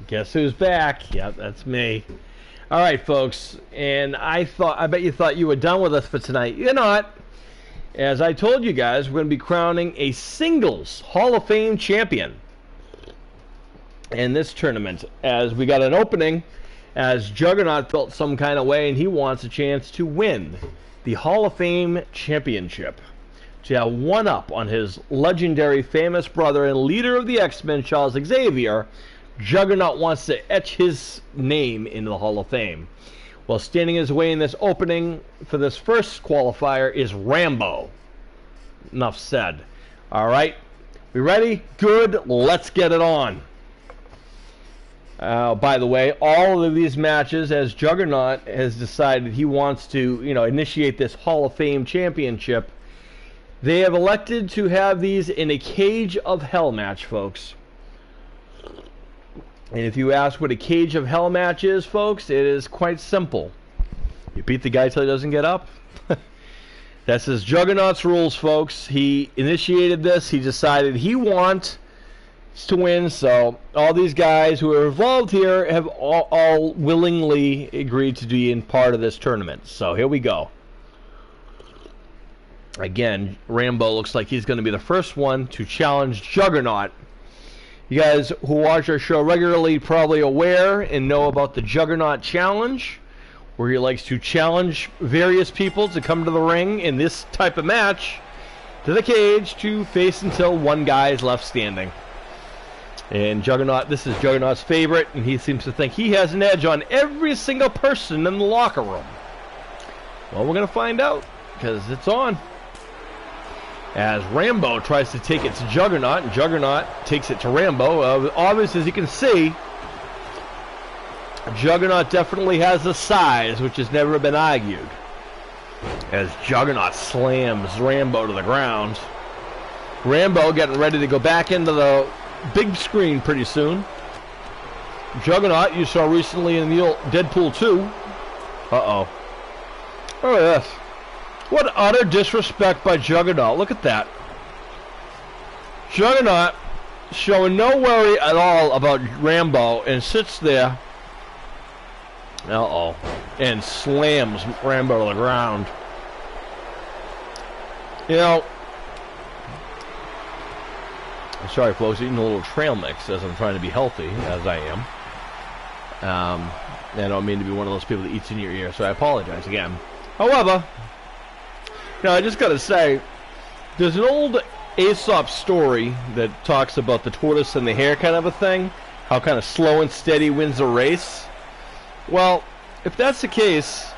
Guess who's back? Yep, that's me. All right, folks. And I bet you thought you were done with us for tonight. You're not. As I told you guys, we're going to be crowning a singles Hall of Fame champion in this tournament. As we got an opening, as Juggernaut felt some kind of way, and he wants a chance to win the Hall of Fame championship. To have one up on his legendary famous brother and leader of the X-Men, Charles Xavier, Juggernaut wants to etch his name into the Hall of Fame. Well, standing his way in this opening for this first qualifier is Rambo. Enough said. All right, we ready? Good. Let's get it on. By the way, all of these matches, as Juggernaut has decided he wants to, initiate this Hall of Fame championship, they have elected to have these in a Cage of Hell match, folks. And if you ask what a Cage of Hell match is, folks, it is quite simple. You beat the guy till he doesn't get up. That's his Juggernaut's rules, folks. He initiated this. He decided he wants to win. So all these guys who are involved here have all willingly agreed to be in part of this tournament. So here we go. Again, Rambo looks like he's going to be the first one to challenge Juggernaut. You guys who watch our show regularly probably aware and know about the Juggernaut Challenge, where he likes to challenge various people to come to the ring in this type of match to the cage to face until one guy is left standing. And Juggernaut, this is Juggernaut's favorite, and he seems to think he has an edge on every single person in the locker room. Well, we're going to find out, because it's on. As Rambo tries to take it to Juggernaut, and Juggernaut takes it to Rambo. Obviously, as you can see, Juggernaut definitely has the size, which has never been argued. As Juggernaut slams Rambo to the ground. Rambo getting ready to go back into the big screen pretty soon. Juggernaut, you saw recently in the old Deadpool 2. Uh-oh. Look at this. What utter disrespect by Juggernaut. Look at that. Juggernaut showing no worry at all about Rambo and sits there. Uh-oh. And slams Rambo to the ground. I'm sorry, folks, eating a little trail mix as I'm trying to be healthy, as I am. I don't mean to be one of those people that eats in your ear, so I apologize again. However, I just got to say, there's an old Aesop story that talks about the tortoise and the hare kind of a thing, how kind of slow and steady wins a race. Well, if that's the case,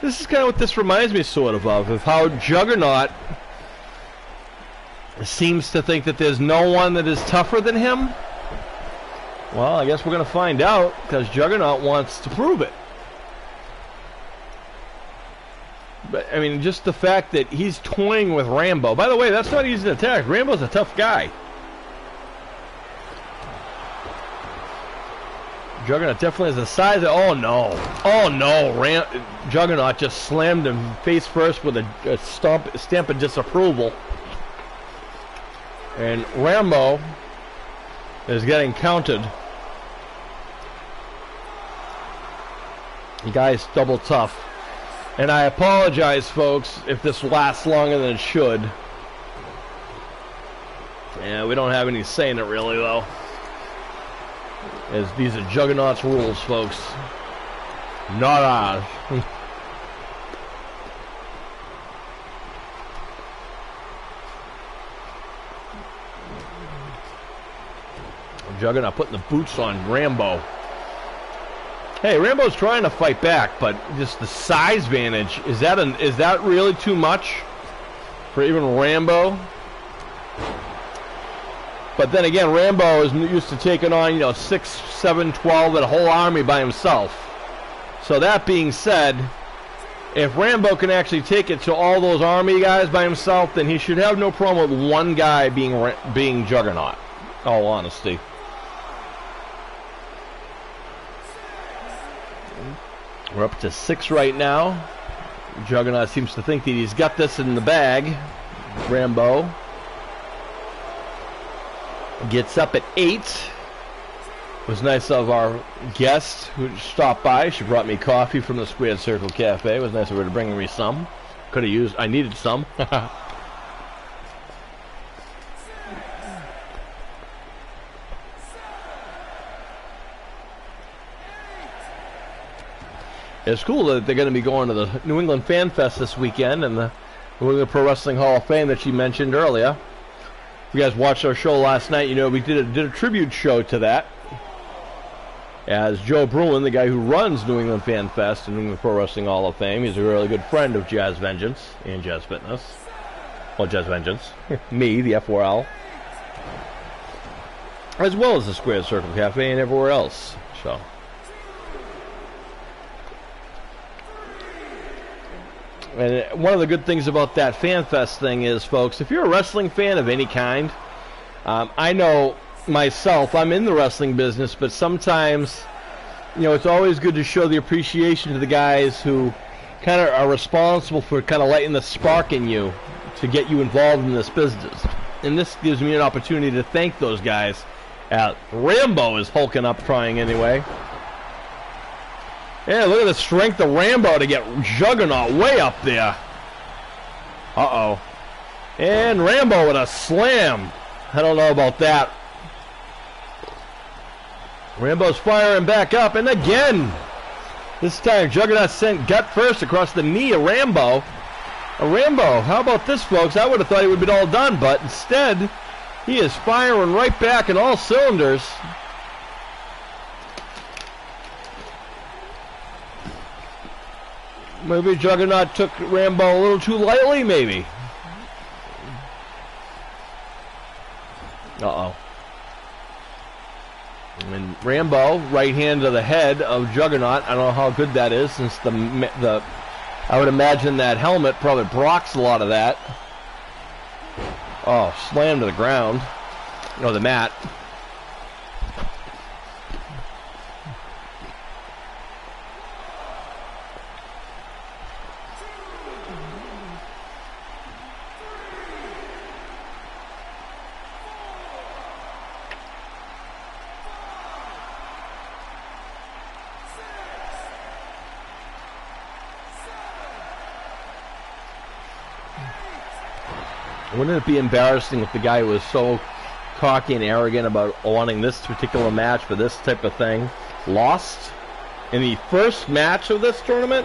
this is kind of what this reminds me sort of how Juggernaut seems to think that there's no one that is tougher than him. Well, I guess we're going to find out, because Juggernaut wants to prove it. But, I mean, just the fact that he's toying with Rambo. By the way, that's not easy to attack. Rambo's a tough guy. Juggernaut definitely has a size of... Oh, no. Oh, no. Juggernaut just slammed him face first with a stamp of disapproval. And Rambo is getting counted. The guy's double tough. And I apologize, folks, if this lasts longer than it should. Yeah, we don't have any say in it, really, though. As these are Juggernaut's rules, folks. Not ours. Juggernaut putting the boots on Rambo. Hey, Rambo's trying to fight back, but just the size advantage, is that really too much for even Rambo? But then again, Rambo is used to taking on, 6, 7, 12, and a whole army by himself. So that being said, if Rambo can actually take it to all those army guys by himself, then he should have no problem with one guy being Juggernaut, in all honesty. We're up to 6 right now. Juggernaut seems to think that he's got this in the bag. Rambo gets up at 8. It was nice of our guest who stopped by. She brought me coffee from the Squared Circle Cafe. It was nice of her to bring me some. Could have used, I needed some. It's cool that they're going to be going to the New England Fan Fest this weekend and the New England Pro Wrestling Hall of Fame that she mentioned earlier. If you guys watched our show last night, you know we did a tribute show to that. As Joe Bruin, the guy who runs New England Fan Fest and New England Pro Wrestling Hall of Fame, he's a really good friend of Jazz Vengeance and Jazz Fitness. Well, Jazz Vengeance. Me, the F4L. As well as the Square Circle Cafe and everywhere else. So. And one of the good things about that Fan Fest thing is, folks, if you're a wrestling fan of any kind, I know myself, I'm in the wrestling business, but sometimes, you know, it's always good to show the appreciation to the guys who kind of are responsible for kind of lighting the spark in you to get you involved in this business. And this gives me an opportunity to thank those guys. Rambo is hulking up trying anyway. Yeah, look at the strength of Rambo to get Juggernaut way up there. Uh-oh. And Rambo with a slam. I don't know about that. Rambo's firing back up, and again. This time, Juggernaut sent gut first across the knee of Rambo. Rambo, how about this, folks? I would have thought he would have been all done, but instead, he is firing right back in all cylinders. Maybe Juggernaut took Rambo a little too lightly, maybe. Uh-oh. And Rambo, right hand to the head of Juggernaut. I don't know how good that is, since I would imagine that helmet probably blocks a lot of that. Oh, slam to the ground. Or the mat. Wouldn't it be embarrassing if the guy was so cocky and arrogant about wanting this particular match for this type of thing lost in the first match of this tournament?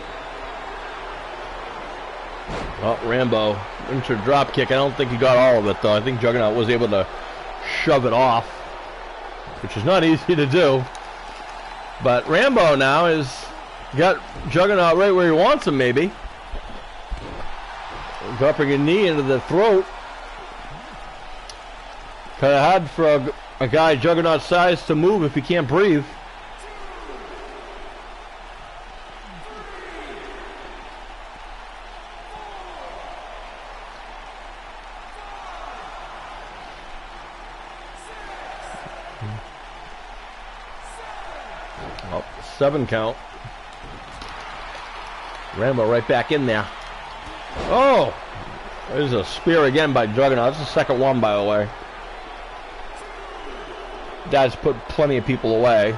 Oh, Rambo into a drop kick. I don't think he got all of it, though. I think Juggernaut was able to shove it off, which is not easy to do. But Rambo now has got Juggernaut right where he wants him, maybe. Dropping a knee into the throat. Kind of hard for a guy Juggernaut's size to move if he can't breathe. Oh, 7 count. Rambo right back in there. Oh! There's a spear again by Juggernaut. That's the second one, by the way. That's put plenty of people away.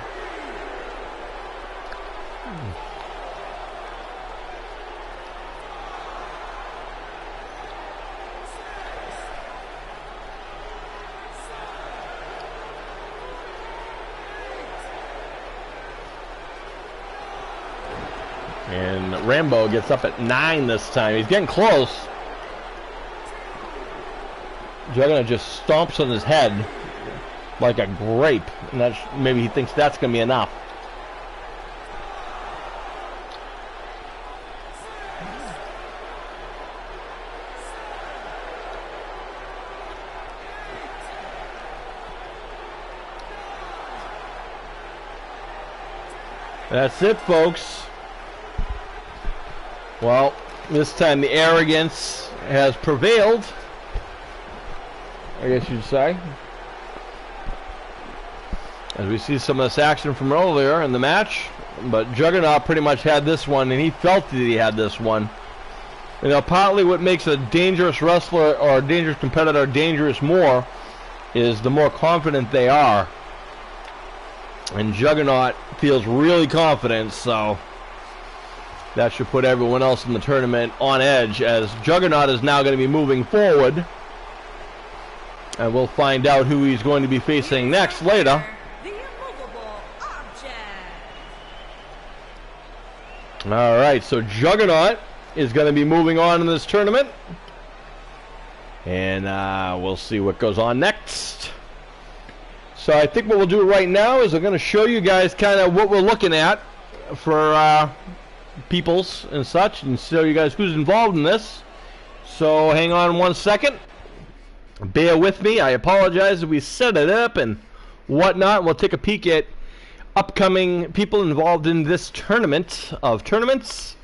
And Rambo gets up at 9 this time. He's getting close. Juggernaut just stomps on his head like a grape, and that's, maybe he thinks that's going to be enough. That's it, folks. Well, this time the arrogance has prevailed, I guess you'd say. As we see some of this action from earlier in the match. But Juggernaut pretty much had this one, and he felt that he had this one. You know, partly what makes a dangerous wrestler or a dangerous competitor dangerous more is the more confident they are. And Juggernaut feels really confident, so that should put everyone else in the tournament on edge, as Juggernaut is now going to be moving forward. And we'll find out who he's going to be facing next later. The immovable object. Alright, so Juggernaut is going to be moving on in this tournament. And we'll see what goes on next. So I think what we'll do right now is I'm going to show you guys kind of what we're looking at for peoples and such, and show you guys who's involved in this. So hang on 1 second. Bear with me. I apologize if we set it up and whatnot. We'll take a peek at upcoming people involved in this tournament of tournaments.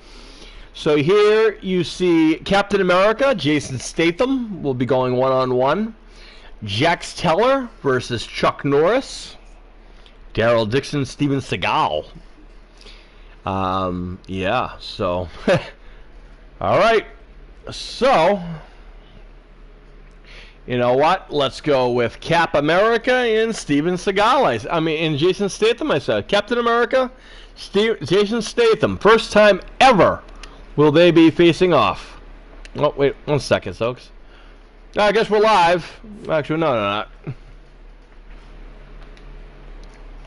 So here you see Captain America, Jason Statham, will be going one-on-one. Jax Teller versus Chuck Norris. Daryl Dixon, Steven Seagal. Yeah, so alright. So you know what? Let's go with Cap America and Steven Seagal. And Jason Statham, I said. Captain America, Jason Statham. First time ever will they be facing off. Oh, wait 1 second, folks. I guess we're live. Actually, no, not.